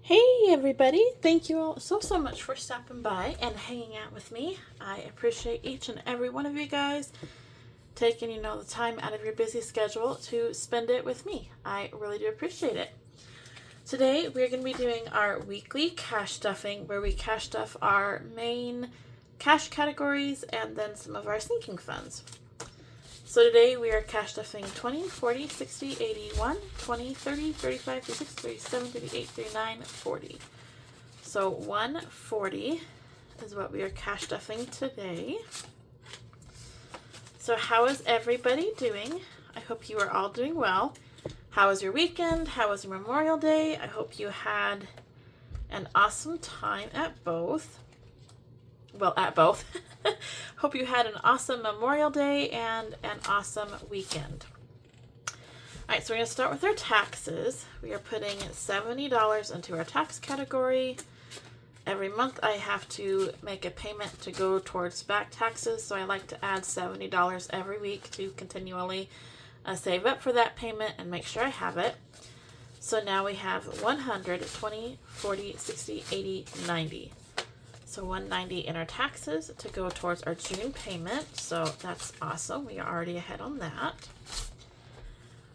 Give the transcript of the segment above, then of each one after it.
Hey everybody, thank you all so much for stopping by and hanging out with me. I appreciate each and every one of you guys taking, the time out of your busy schedule to spend it with me. I really do appreciate it. Today we're going to be doing our weekly cash stuffing where we cash stuff our main cash categories and then some of our sinking funds. So today we are cash stuffing 20, 40, 60, 80, 1, 20, 30, 35, 36, 37, 38, 39, 40. So 140 is what we are cash stuffing today. So how is everybody doing? I hope you are all doing well. How was your weekend? How was your Memorial Day? I hope you had an awesome time at both. Well, at both. Hope you had an awesome Memorial Day and an awesome weekend. Alright, so we're going to start with our taxes. We are putting $70 into our tax category. Every month I have to make a payment to go towards back taxes, so I like to add $70 every week to continually save up for that payment and make sure I have it. So now we have 100, 20, 40, 60, 80, 90. So 190 in our taxes to go towards our June payment. So that's awesome. We are already ahead on that.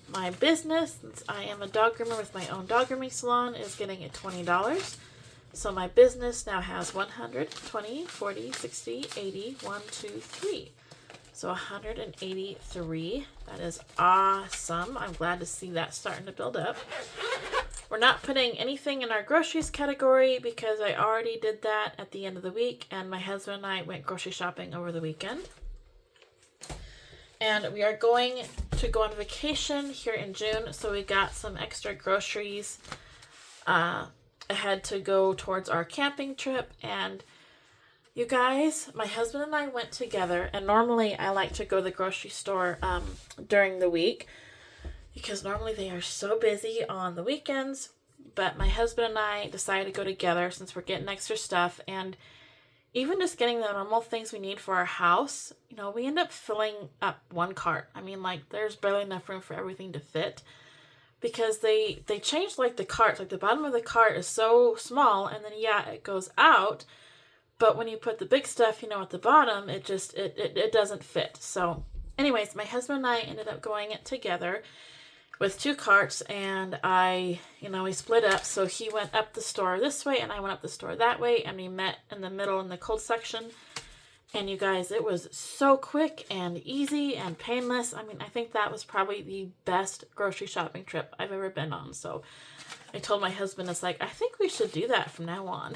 My business, since I am a dog groomer with my own dog grooming salon, is getting at $20. So my business now has 100, 20, 40, 60, 80, 1, 2, 3. So 183. That is awesome. I'm glad to see that starting to build up. We're not putting anything in our groceries category because I already did that at the end of the week, and my husband and I went grocery shopping over the weekend. And we are going to go on vacation here in June, so we got some extra groceries ahead to go towards our camping trip. And you guys, my husband and I went together, and normally I like to go to the grocery store during the week, because normally they are so busy on the weekends, but my husband and I decided to go together since we're getting extra stuff, and even just getting the normal things we need for our house, we end up filling up one cart. I mean, there's barely enough room for everything to fit, because they changed the carts. The bottom of the cart is so small, and then it goes out, but when you put the big stuff, at the bottom, it just, it doesn't fit. So anyways, my husband and I ended up going it together with two carts, and we split up. So he went up the store this way and I went up the store that way, and we met in the middle in the cold section. And you guys, it was so quick and easy and painless. I mean, I think that was probably the best grocery shopping trip I've ever been on. So I told my husband, I think we should do that from now on.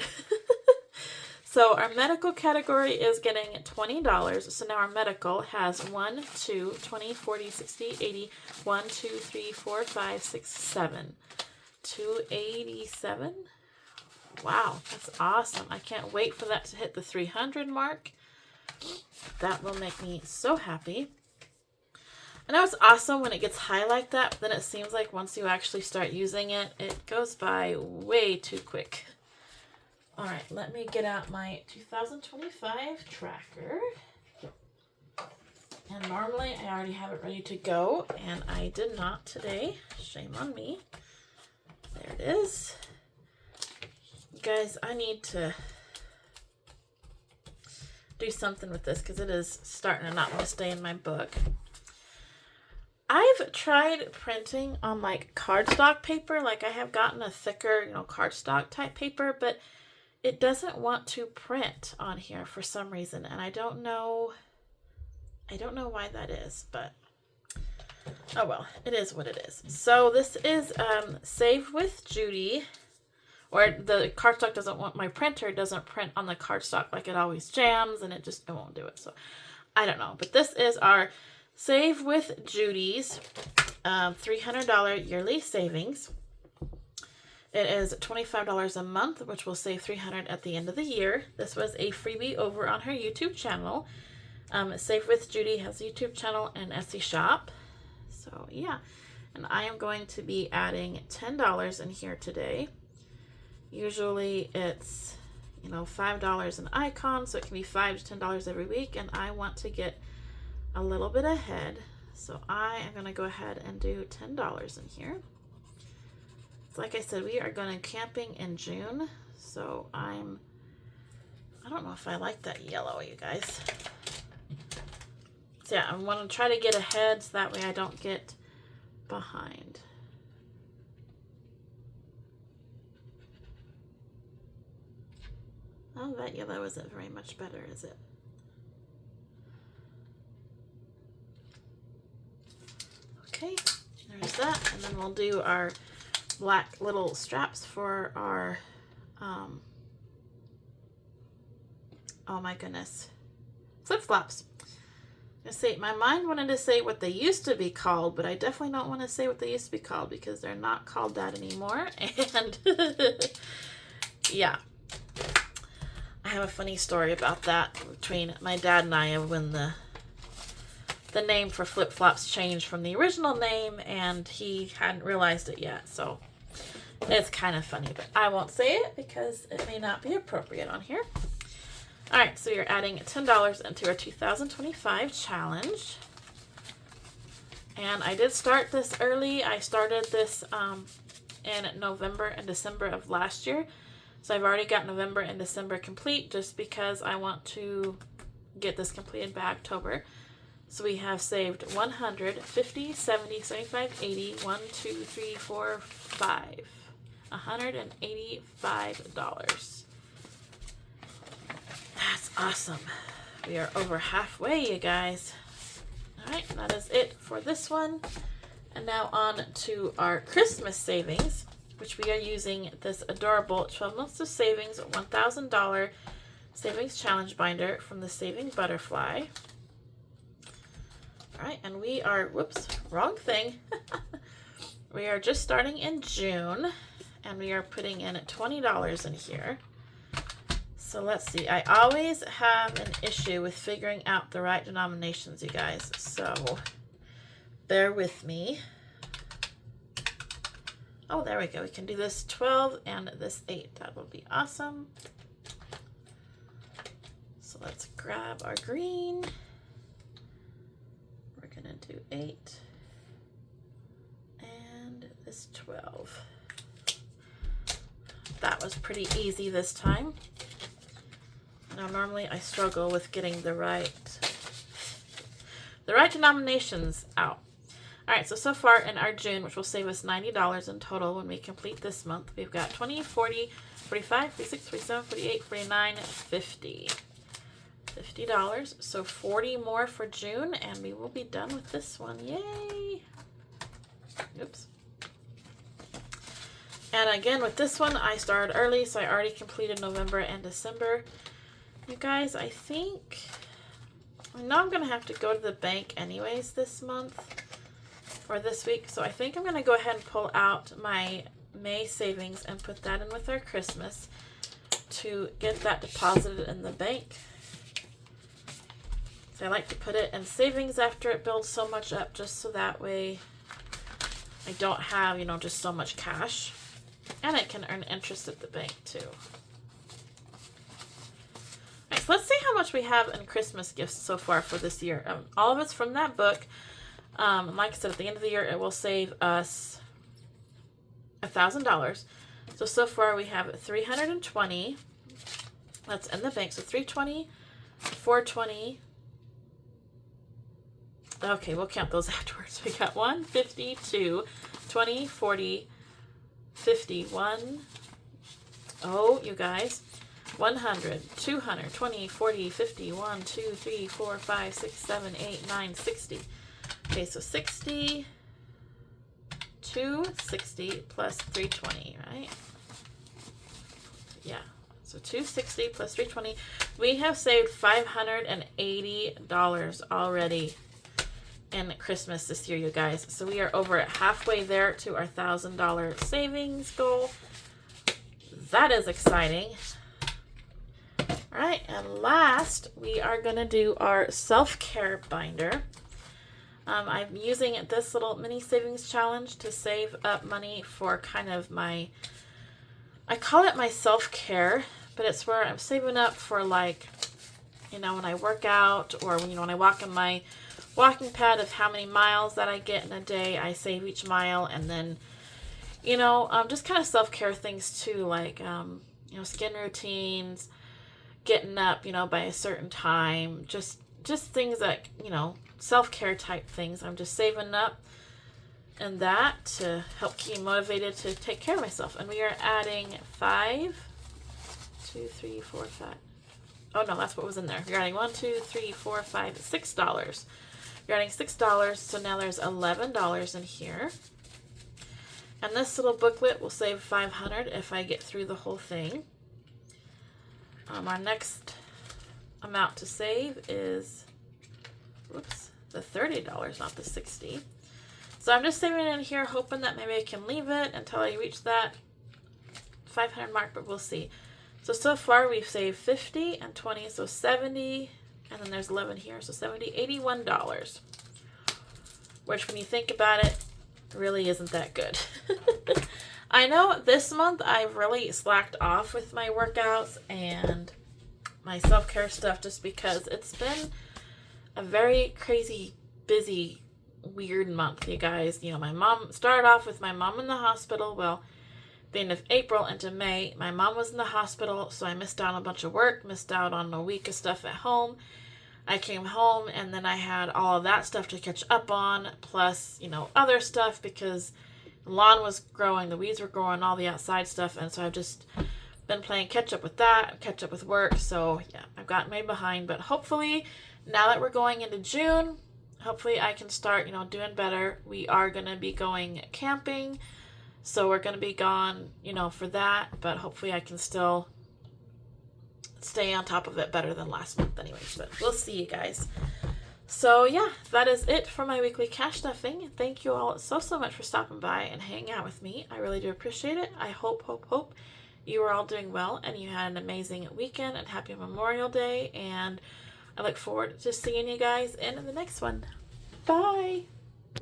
So our medical category is getting $20. So now our medical has 1, 2, 20, 40, 60, 80, 1, 2, 3, 4, 5, 6, 7. 287. Wow, that's awesome. I can't wait for that to hit the 300 mark. That will make me so happy. I know it's awesome when it gets high like that, but then it seems like once you actually start using it, it goes by way too quick. All right, let me get out my 2025 tracker. And normally I already have it ready to go, and I did not today. Shame on me. There it is. You guys, I need to do something with this because it is starting to not want to stay in my book. I've tried printing on cardstock paper. I have gotten a thicker, cardstock type paper, but it doesn't want to print on here for some reason, and I don't know why that is, but oh well, it is what it is. So this is Save with Judy, or the cardstock doesn't want, my printer doesn't print on the cardstock, it always jams and it won't do it. So I don't know, but this is our Save with Judy's $300 yearly savings. It is $25 a month, which will save $300 at the end of the year. This was a freebie over on her YouTube channel. Save with Judy has a YouTube channel and Etsy shop. So yeah, and I am going to be adding $10 in here today. Usually it's, $5 an icon, so it can be $5 to $10 every week, and I want to get a little bit ahead. So I am going to go ahead and do $10 in here. So like I said, we are going camping in June. So I don't know if I like that yellow, you guys. So yeah, I want to try to get ahead so that way I don't get behind. Oh, that yellow isn't very much better, is it? Okay, there's that. And then we'll do our black little straps for our, oh my goodness, flip-flops. My mind wanted to say what they used to be called, but I definitely don't want to say what they used to be called because they're not called that anymore. And yeah, I have a funny story about that between my dad and I of when the name for flip-flops changed from the original name and he hadn't realized it yet. So it's kind of funny, but I won't say it because it may not be appropriate on here. All right, so you're adding $10 into our 2025 challenge. And I did start this early. I started this in November and December of last year. So I've already got November and December complete just because I want to get this completed by October. So we have saved 100, 50, 70, 75, 80, 1, 2, 3, 4, 5. $185. That's awesome. We are over halfway, you guys. All right, that is it for this one. And now on to our Christmas savings, which we are using this adorable 12 Months of Savings $1,000 Savings Challenge Binder from the Saving Butterfly. All right, and we are, whoops, wrong thing. We are just starting in June, and we are putting in $20 in here. So let's see, I always have an issue with figuring out the right denominations, you guys. So bear with me. Oh, there we go. We can do this 12 and this 8. That will be awesome. So let's grab our green. We're going to do 8 and this 12. That was pretty easy this time. Now, normally I struggle with getting the right denominations out. All right, so far in our June, which will save us $90 in total when we complete this month, we've got 20, 40, 45, 46, 47, 48, 49, 50. $50. So 40 more for June, and we will be done with this one. Yay! Oops. And again, with this one, I started early, so I already completed November and December. You guys, I know I'm going to have to go to the bank anyways this month, or this week, so I think I'm going to go ahead and pull out my May savings and put that in with our Christmas to get that deposited in the bank. So I like to put it in savings after it builds so much up, just so that way I don't have, just so much cash. And it can earn interest at the bank too. All right, so let's see how much we have in Christmas gifts so far for this year. All of it's from that book. Like I said, at the end of the year, it will save us $1,000. So far we have 320. That's in the bank. So 320, 420. Okay, we'll count those afterwards. We got 1, 50, 2, 20, 40, 51. Oh, you guys. 100, 200, 20, 40, 50, 1, 2, 3, 4, 5, 6, 7, 8, 9, 60. Okay, so 60, 260 plus 320, right? Yeah, so 260 plus 320. We have saved $580 already in Christmas this year, you guys. So we are over halfway there to our $1,000 savings goal. That is exciting. All right, and last, we are going to do our self-care binder. I'm using this little mini savings challenge to save up money for kind of I call it my self-care, but it's where I'm saving up for, like, when I work out, or when I walk on my walking pad, of how many miles that I get in a day. I save each mile, and then You know, just kind of self-care things too, like, you know, skin routines, getting up, you know, by a certain time, just things that, you know, self-care type things. I'm just saving up and that to help keep me motivated to take care of myself. And we are adding 5, 2, 3, 4, 5. Oh no, that's what was in there. You're adding 1, 2, 3, 4, 5, $6. You're adding $6, so now there's $11 in here. And this little booklet will save $500 if I get through the whole thing. Our next amount to save is, whoops, the $30, not the $60. So I'm just saving it in here, hoping that maybe I can leave it until I reach that 500 mark, but we'll see. So far we've saved 50 and 20, so 70, and then there's 11 here, so 70, $81. Which, when you think about it, really isn't that good. I know this month I've really slacked off with my workouts and my self-care stuff just because it's been a very crazy, busy, weird month, you guys. You know, my mom started off with my mom in the hospital. Well, the end of April into May, my mom was in the hospital, so I missed out on a bunch of work, missed out on a week of stuff at home. I came home and then I had all of that stuff to catch up on, plus, you know, other stuff because the lawn was growing, the weeds were growing, all the outside stuff, and so I've just been playing catch up with that, catch up with work, so yeah, I've gotten way behind, but hopefully, now that we're going into June, hopefully I can start, you know, doing better. We are going to be going camping, so we're going to be gone, you know, for that, but hopefully I can still stay on top of it better than last month anyways, but we'll see, you guys. So yeah, that is it for my weekly cash stuffing. Thank you all so much for stopping by and hanging out with me. I really do appreciate it. I hope you are all doing well and you had an amazing weekend and happy Memorial Day, and I look forward to seeing you guys in the next one. Bye!